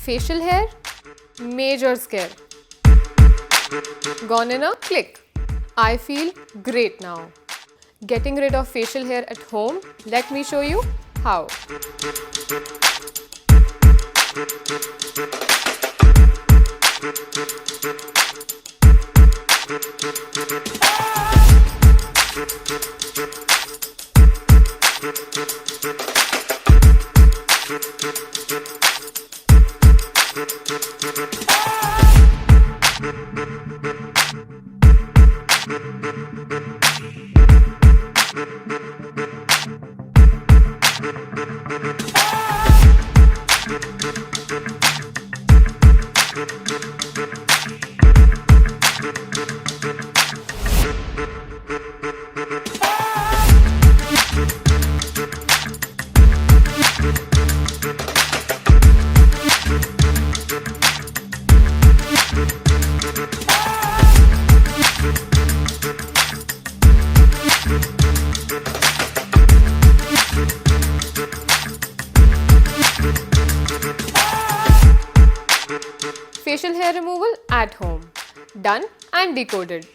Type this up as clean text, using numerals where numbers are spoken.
Facial hair, major scare. Gone in a click. I feel great now. Getting rid of facial hair at home, let me show you how. Facial hair removal at home. Done and decoded.